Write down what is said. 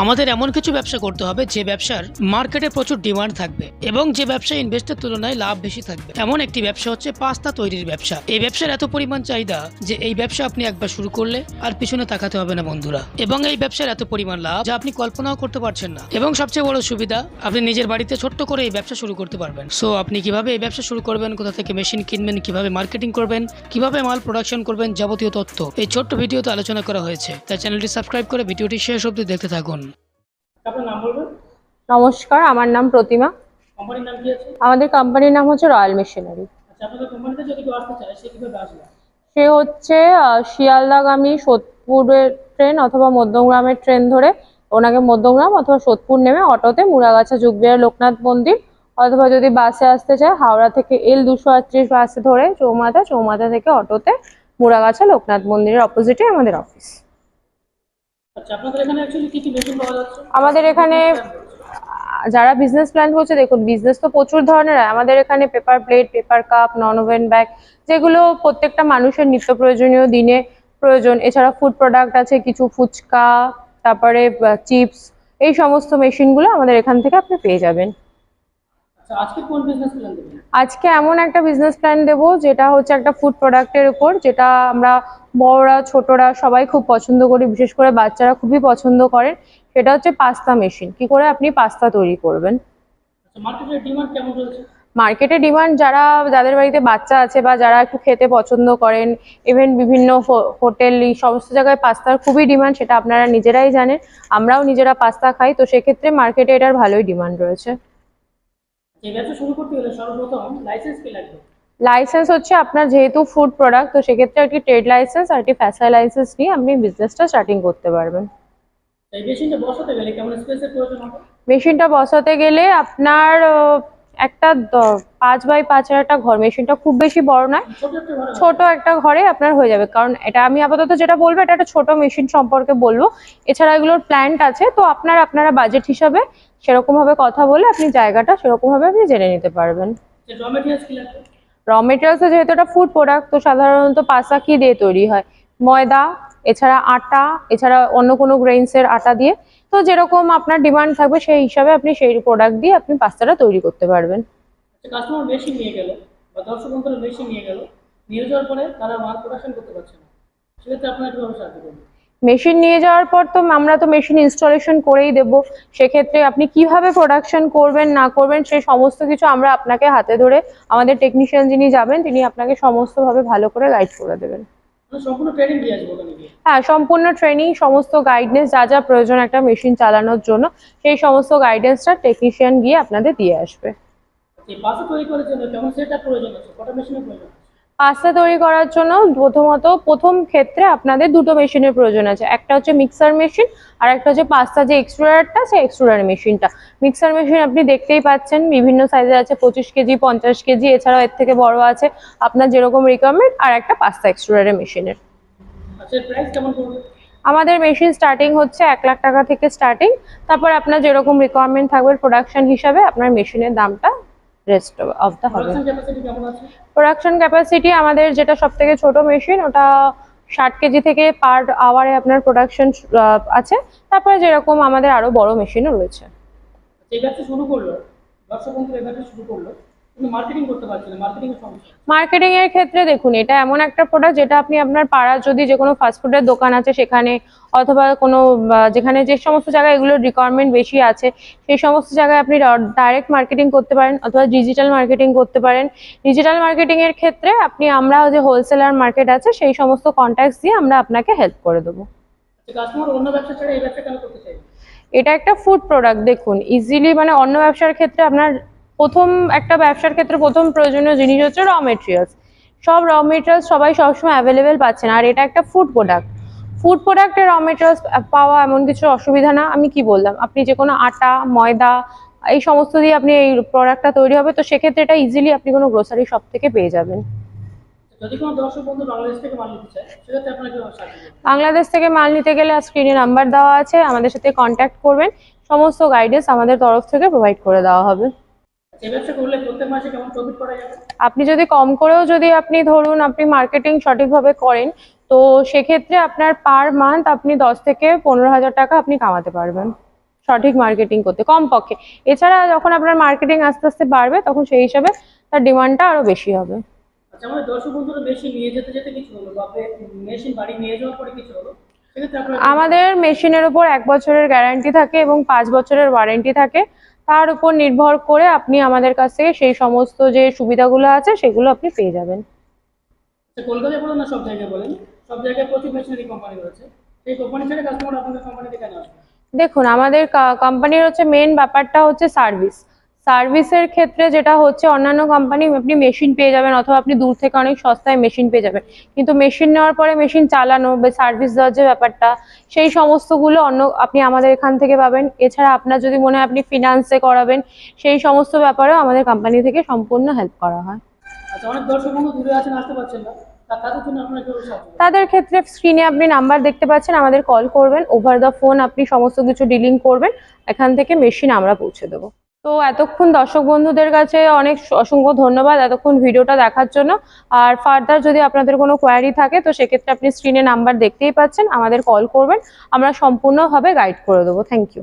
আমাদের এমন কিছু ব্যবসা করতে হবে যে ব্যবসার মার্কেটে প্রচুর ডিমান্ড থাকবে এবং যে ব্যবসা ইনভেস্টের তুলনায় লাভ বেশি থাকবে। এমন একটি ব্যবসা হচ্ছে পাস্তা তৈরির ব্যবসা। এই ব্যবসার এত পরিমাণ চাহিদা যে এই ব্যবসা আপনি একবার শুরু করলে আর পিছনে তাকাতে হবে না বন্ধুরা। এবং এই ব্যবসার এত পরিমাণ লাভ যা আপনি কল্পনাও করতে পারছেন না। এবং সবচেয়ে বড় সুবিধা, আপনি নিজের বাড়িতে ছোট্ট করে এই ব্যবসা শুরু করতে পারবেন। সো আপনি কিভাবে এই ব্যবসা শুরু করবেন, কোথা থেকে মেশিন কিনবেন, কিভাবে মার্কেটিং করবেন, কিভাবে মাল প্রোডাকশন করবেন, যাবতীয় তথ্য এই ছোট্ট ভিডিওতে আলোচনা করা হয়েছে। তাই চ্যানেলটি সাবস্ক্রাইব করে ভিডিওটি শেষ অবধি দেখতে থাকুন। আপনার নাম বলবেন? নমস্কার, আমার নাম প্রতিমা। কোম্পানির নাম কি আছে? আমাদের কোম্পানির নাম হচ্ছে রয়্যাল মেশিনারি। আচ্ছা, আপনাদের কোম্পানিতে যদি কেউ আসতে চায় সে কিভাবে আসবে? সে হচ্ছে শিয়ালদাগামী সোদপুরের ট্রেন অথবা মধ্যমগ্রামের ট্রেন ধরে ওনাকে মধ্যমগ্রাম অথবা সোদপুর নেমে অটোতে মুড়াগাছা যুগবিহার লোকনাথ মন্দির, অথবা যদি বাসে আসতে চায় হাওড়া থেকে L238 বাসে ধরে চৌমাথা থেকে অটোতে মুড়াগাছা লোকনাথ মন্দিরের অপোজিটে আমাদের অফিস। আচ্ছা, আপনাদের এখানে অ্যাকচুয়ালি কি কি মেশিন পাওয়া যাচ্ছে? আমাদের এখানে যারা বিজনেস প্ল্যান করছে, দেখুন বিজনেস তো প্রচুর ধরনের হয়। আমাদের এখানে paper plate, paper cup, non woven bag, যেগুলো প্রত্যেকটা মানুষের নিত্য প্রয়োজনীয় দিনে প্রয়োজন। এছাড়া ফুড প্রোডাক্ট আছে কিছু, ফুচকা, তারপরে চিপস, এই সমস্ত মেশিনগুলো আমাদের এখান থেকে আপনি পেয়ে যাবেন। আচ্ছা, আজকে কোন বিজনেস প্ল্যান দেবেন? আজকে এমন একটা বিজনেস প্ল্যান দেবো যেটা হচ্ছে একটা ফুড প্রোডাক্টের উপর, যেটা আমরা বড়রা ছোটরা সবাই খুব পছন্দ করি, বিশেষ করে বাচ্চারা খুবই পছন্দ করেন। সেটা হচ্ছে পাস্তা মেশিন। কি করে আপনি পাস্তা তৈরি করবেন। আচ্ছা, মার্কেটের ডিমান্ড কেমন চলছে? মার্কেটে ডিমান্ড, যাদের বাড়িতে বাচ্চা আছে বা যারা একটু খেতে পছন্দ করেন, ইভেন বিভিন্ন হোটেল, এই সমস্ত জায়গায় পাস্তার খুবই ডিমান্ড, সেটা আপনারা নিজেরাই জানেন। আমরাও নিজেরা পাস্তা খাই, তো সেক্ষেত্রে মার্কেটে এটার ভালোই ডিমান্ড রয়েছে। এই ব্যবসা শুরু করতে গেলে সর্বপ্রথম লাইসেন্স কি লাগবে? লাইসেন্স হচ্ছে আপনার যেহেতু ফুড প্রোডাক্ট, তো সেক্ষেত্রে একটি ট্রেড লাইসেন্স আর একটি ফ্যাসাই লাইসেন্স নিয়ে আপনি বিজনেসটা স্টার্টিং করতে পারবেন। এই মেশিনটা বসাতে গেলে কেমন স্পেসের প্রয়োজন হবে? মেশিনটা বসাতে গেলে আপনার একটা 5x5 একটা ঘর, মেশিনটা খুব বেশি বড় নয়, ছোট একটা ঘরে ছোট একটা ঘরে আপনার হয়ে যাবে। কারণ এটা আমি আপাতত যেটা বলবো, এটা একটা ছোট মেশিন সম্পর্কে বলবো। এছাড়া এগুলোর প্ল্যান্ট আছে, তো আপনারা বাজেট হিসাবে সেরকম ভাবে কথা বলে আপনি জায়গাটা সেরকম ভাবে আপনি জেনে নিতে পারবেন। যে র মেটেরিয়ালস কি লাগবে? র মেটেরিয়ালস যেহেতু এটা ফুড প্রোডাক্ট, তো সাধারণত পাস্তা কি দিয়ে তৈরি হয়, ময়দা, এছাড়া আটা, এছাড়া অন্য কোনো গ্রেইনসের আটা দিয়ে। তো যেরকম আপনার ডিমান্ড থাকবে সেই হিসাবে আপনি সেই প্রোডাক্ট দিয়ে আপনি পাস্তাটা তৈরি করতে পারবেন। আচ্ছা, কাস্টমার মেশিন নিয়ে গেল বা দর্শক বন্ধুরা মেশিন নিয়ে যাওয়ার পরে তারা মাল প্রোডাকশন করতে পারছে না, সেক্ষেত্রে আপনারা কিভাবে সাহায্য করবেন? মেশিন নিয়ে যাওয়ার পর তো আমরা তো মেশিন ইনস্টলেশন করেই দেবো। সেক্ষেত্রে আপনি কিভাবে প্রোডাকশন করবেন না করবেন সেই সমস্ত কিছু আমরা আপনাকে হাতে ধরে, আমাদের টেকনিশিয়ান যিনি যাবেন তিনি আপনাকে সমস্তভাবে ভালো করে গাইড করে দেবেন। মানে সম্পূর্ণ ট্রেনিং দিয়ে আসবো ওখানে গিয়ে? হ্যাঁ, সম্পূর্ণ ট্রেনিং, সমস্ত গাইডেন্স যা যা প্রয়োজন একটা মেশিন চালানোর জন্য, সেই সমস্ত গাইডেন্সটা টেকনিশিয়ান গিয়ে আপনাদের দিয়ে আসবে। এই বাসা তৈরি করার জন্য কেমন সেটআপ প্রয়োজন আছে, কটা মেশিনের প্রয়োজন? পাস্তা তৈরি করার জন্য প্রথম ক্ষেত্রে আপনাদের দুটো মেশিনের প্রয়োজন আছে। একটা হচ্ছে মিক্সার মেশিন, আর একটা হচ্ছে পাস্তা যে এক্সট্রুডারটা, সেই এক্সট্রুডার মেশিনটা। মিক্সার মেশিন আপনি দেখতেই পাচ্ছেন বিভিন্ন সাইজের আছে, 25 কেজি, 50 কেজি, এছাড়াও এর থেকে বড় আছে, আপনার যেরকম রিকোয়ারমেন্ট। আর একটা পাস্তা এক্সট্রুডারের মেশিনের। আচ্ছা, প্রাইস কেমন পড়বে? আমাদের মেশিন স্টার্টিং হচ্ছে 1 লাখ টাকা থেকে স্টার্টিং। তারপর আপনার যেরকম রিকোয়ারমেন্ট থাকবে প্রোডাকশন হিসাবে আপনার মেশিনের দামটা রেস্ট অফ দা হবে। প্রোডাকশন ক্যাপাসিটি কেমন আছে? প্রোডাকশন ক্যাপাসিটি আমাদের যেটা সব থেকে ছোট মেশিন, ওটা 60 কেজি থেকে পার আওয়ারে আপনার প্রোডাকশন আছে। তারপরে যেরকম আমাদের আরো বড় মেশিনও রয়েছে। এই ব্যবসা শুরু করলো, দর্শক বন্ধুরা এই ব্যবসা শুরু করলো, কিন্তু মার্কেটিং করতে পারছে না, মার্কেটিং এর সমস্যা। মার্কেটিং এর ক্ষেত্রে দেখুন, এটা এমন একটা প্রোডাক্ট যেটা আপনি আপনার পাড়ার যদি যে কোনো ফাস্টফুডের দোকান আছে সেখানে, অথবা কোনো যেখানে যে সমস্ত জায়গায় এগুলোর রিকোয়ারমেন্ট বেশি আছে সেই সমস্ত জায়গায় আপনি ডাইরেক্ট মার্কেটিং করতে পারেন, অথবা ডিজিটাল মার্কেটিং করতে পারেন। ডিজিটাল মার্কেটিং এর ক্ষেত্রে আমরা যে হোলসেলার মার্কেট আছে সেই সমস্ত কন্ট্যাক্টস দিয়ে আমরা আপনাকে হেল্প করে দেবো। কাস্টমার অন্য ব্যবসা ছাড়া এই ব্যবসা কেন করতে চাই? এটা একটা ফুড প্রোডাক্ট, দেখুন ইজিলি, মানে অন্য ব্যবসার ক্ষেত্রে আপনার একটা ব্যবসার ক্ষেত্রে প্রথম প্রয়োজনীয় জিনিস হচ্ছে র মেটেরিয়ালস। সব র মেটেরিয়ালস সবাই সবসময় অ্যাভেলেবেল পাচ্ছে না, আর এটা একটা ফুড প্রোডাক্ট। ফুড প্রোডাক্টের র মেটেরিয়ালস পাওয়া এমন কিছু অসুবিধা না। আমি কি বললাম, আপনি যে কোনো আটা, ময়দা, এই সমস্ত দিয়ে আপনি এই প্রোডাক্টটা তৈরি হবে, তো সেক্ষেত্রে এটা ইজিলি আপনি কোনো গ্রোসারি শপ থেকে পেয়ে যাবেন। যদি কোনো দর্শক বন্ধু বাংলাদেশ থেকে মাল নিতে চায় সেক্ষেত্রে আপনারা কিভাবে সাহায্য করবেন? বাংলাদেশ থেকে মাল নিতে গেলে স্ক্রিনে নাম্বার দেওয়া আছে, আমাদের সাথে কন্ট্যাক্ট করবেন, সমস্ত গাইডেন্স আমাদের তরফ থেকে প্রোভাইড করে দেওয়া হবে। এই ব্যবসা করলে প্রত্যেক মাসে কেমন প্রফিট করা যাবে? আপনি যদি কম করেও আপনি ধরুন আপনি মার্কেটিং সঠিকভাবে করেন, তো সেক্ষেত্রে আপনার পার মান্থ আপনি 10 থেকে 15 হাজার টাকা আপনি কামাতে পারবেন। সঠিক মার্কেটিং করতে কমপক্ষে। এছাড়া যখন আপনার মার্কেটিং আস্তে আস্তে বাড়বে তখন সেই হিসাবে তার ডিমান্ডটা আরো বেশি হবে। আচ্ছা, আমাদের দর্শক বন্ধুরা মেশিন নিয়ে যেতে যেতে কিছু হলো বা মেশিন বাড়ি নিয়ে যাওয়ার পরে কিছু হলো, সেক্ষেত্রে আপনারা আমাদের মেশিনের উপর 1 বছরের গ্যারান্টি থাকে এবং 5 বছরের ওয়ারেন্টি থাকে। তার উপর নির্ভর করে আপনি আমাদের কাছ থেকে সেই সমস্ত যে সুবিধাগুলো আছে সেগুলো আপনি পেয়ে যাবেন। কলকাতায় বলেন না সব জায়গায় বলেন, সব জায়গায় প্রচুর মেশিনারি কোম্পানি রয়েছে, সেই কোম্পানি ছেড়ে কাস্টমার আপনাদের কোম্পানিতে কেন আসবে? দেখুন, আমাদের কোম্পানির হচ্ছে মেন ব্যাপারটা হচ্ছে সার্ভিসের ক্ষেত্রে যেটা হচ্ছে অন্যান্য কোম্পানি আপনি মেশিন পেয়ে যাবেন অথবা আপনি দূর থেকে অনেক সস্তায় মেশিন পেয়ে যাবেন, কিন্তু মেশিন নেওয়ার পরে মেশিন চালানো বা সার্ভিস দেওয়ার যে ব্যাপারটা সেই সমস্তগুলো আপনি আমাদের এখান থেকে পাবেন। এছাড়া আপনার যদি মনে হয় আপনি ফিনান্সে করাবেন সেই সমস্ত ব্যাপারেও আমাদের কোম্পানি থেকে সম্পূর্ণ হেল্প করা হয়। আচ্ছা, অনেক দর্শক বন্ধু দূরে আছেন, আসতে পারছেন না, তাদের জন্য আপনারা কিভাবে সাহায্য করবেন? তাদের ক্ষেত্রে স্ক্রিনে আপনি নাম্বার দেখতে পাচ্ছেন, আমাদের কল করবেন, ওভার দ্য ফোন আপনি সমস্ত কিছু ডিলিং করবেন, এখান থেকে মেশিন আমরা পৌঁছে দেবো। তো এতক্ষণ দর্শক বন্ধুদের কাছে অনেক অসংখ্য ধন্যবাদ এতক্ষণ ভিডিওটা দেখার জন্য। আর ফার্দার যদি আপনাদের কোনো কোয়ারি থাকে তো সেক্ষেত্রে আপনি স্ক্রিনে নাম্বার দেখতেই পাচ্ছেন, আমাদের কল করবেন, আমরা সম্পূর্ণভাবে গাইড করে দেবো। Thank you.